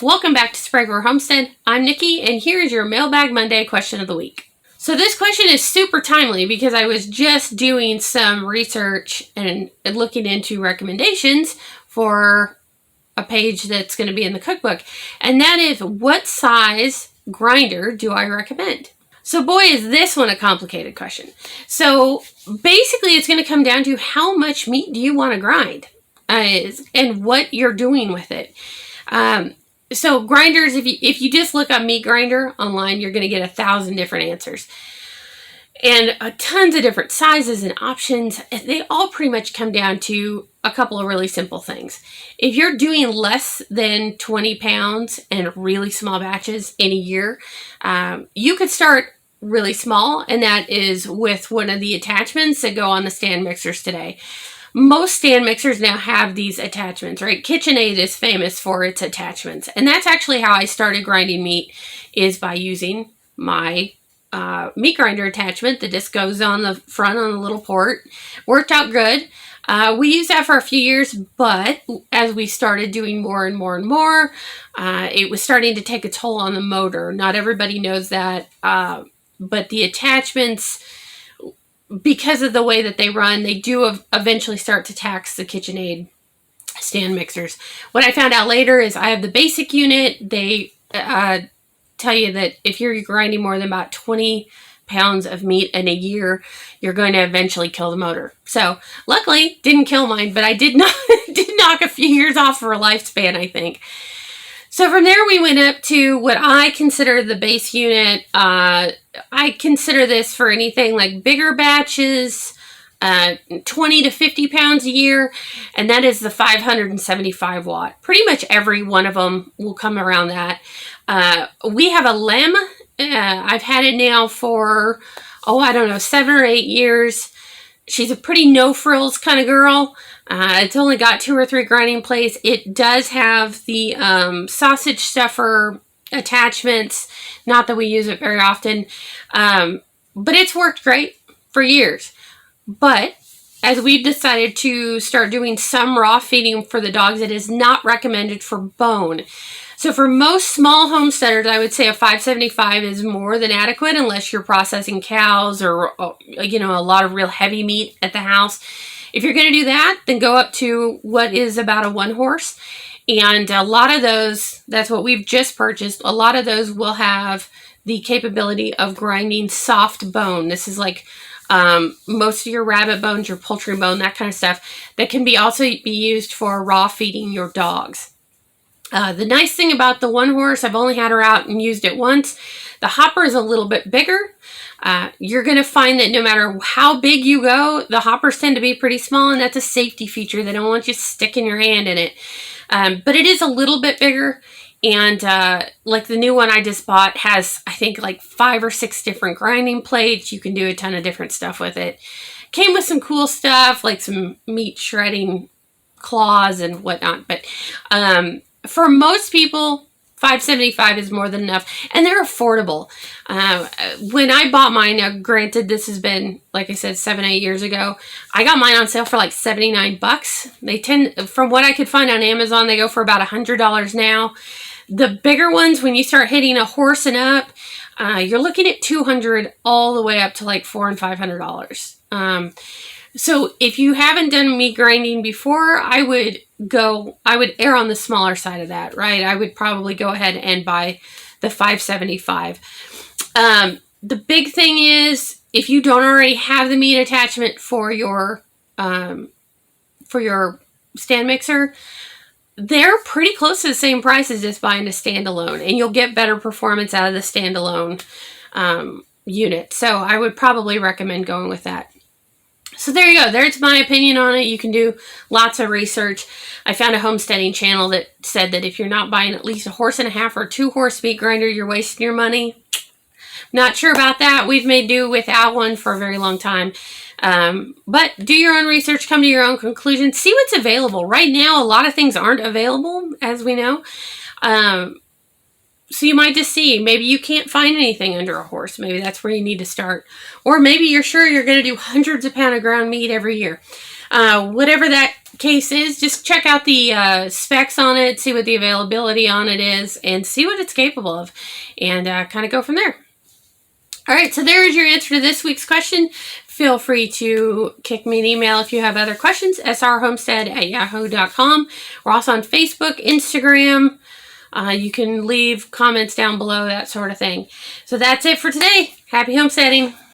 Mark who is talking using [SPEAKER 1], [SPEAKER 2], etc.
[SPEAKER 1] Welcome back to Sprague Homestead. I'm Nikki, and here is your Mailbag Monday question of the week. So this question is super timely because I was just doing some research and looking into recommendations for a page that's going to be in the cookbook, and that is, what size grinder do I recommend? So boy, is this one a complicated question. So basically it's going to come down to how much meat do you want to grind and what you're doing with it. So grinders, if you just look up meat grinder online, you're going to get 1,000 different answers. And tons of different sizes and options. They all pretty much come down to a couple of really simple things. If you're doing less than 20 pounds and really small batches in a year, you could start really small, and that is with one of the attachments that go on the stand mixers today. Most stand mixers now have these attachments, right? KitchenAid is famous for its attachments. And that's actually how I started grinding meat, is by using my meat grinder attachment that just goes on the front on the little port. Worked out good. We used that for a few years, but as we started doing more and more and more, it was starting to take a toll on the motor. Not everybody knows that, but the attachments, because of the way that they run, they do eventually start to tax the KitchenAid stand mixers. What I found out later is I have the basic unit. They tell you that if you're grinding more than about 20 pounds of meat in a year, you're going to eventually kill the motor. So luckily, didn't kill mine, but I did knock a few years off for a lifespan, I think. So from there, we went up to what I consider the base unit. I consider this for anything like bigger batches, 20 to 50 pounds a year, and that is the 575 watt. Pretty much every one of them will come around that. We have a Lem. I've had it now for, 7 or 8 years. She's a pretty no-frills kind of girl. It's only got 2 or 3 grinding plates. It does have the sausage stuffer attachments. Not that we use it very often. But it's worked great for years. But as we've decided to start doing some raw feeding for the dogs, it is not recommended for bone. So for most small homesteaders, I would say a 575 is more than adequate, unless you're processing cows or a lot of real heavy meat at the house. If you're going to do that, then go up to what is about a 1 horse. And a lot of those, that's what we've just purchased, a lot of those will have the capability of grinding soft bone. This is like most of your rabbit bones, your poultry bone, that kind of stuff, that can also be used for raw feeding your dogs. The nice thing about the 1 horse, I've only had her out and used it once. The hopper is a little bit bigger. You're going to find that no matter how big you go, the hoppers tend to be pretty small, and that's a safety feature. They don't want you sticking your hand in it. But it is a little bit bigger, and like the new one I just bought has, I think, like 5 or 6 different grinding plates. You can do a ton of different stuff with it. Came with some cool stuff, like some meat shredding claws and whatnot. But for most people, 575 is more than enough, and they're affordable. When I bought mine, now granted this has been, like I said, 7-8 years ago, I got mine on sale for like $79. They tend, from what I could find on Amazon, they go for about $100 now. The bigger ones, when you start hitting a horse and up, you're looking at $200 all the way up to like $400 and $500. So if you haven't done meat grinding before, I would err on the smaller side of that, right? I would probably go ahead and buy the 575. The big thing is, if you don't already have the meat attachment for your stand mixer, they're pretty close to the same price as just buying a standalone, and you'll get better performance out of the standalone unit. So I would probably recommend going with that. So there you go. There's my opinion on it. You can do lots of research. I found a homesteading channel that said that if you're not buying at least 1.5 horse or 2 horse meat grinder, you're wasting your money. Not sure about that. We've made do without one for a very long time. But do your own research, come to your own conclusions, see what's available. Right now, a lot of things aren't available, as we know. So you might just see, maybe you can't find anything under a horse. Maybe that's where you need to start. Or maybe you're sure you're going to do hundreds of pounds of ground meat every year. Whatever that case is, just check out the specs on it, see what the availability on it is, and see what it's capable of, and kind of go from there. All right, so there is your answer to this week's question. Feel free to kick me an email if you have other questions, srhomestead@yahoo.com. We're also on Facebook, Instagram. You can leave comments down below, that sort of thing. So that's it for today. Happy homesteading.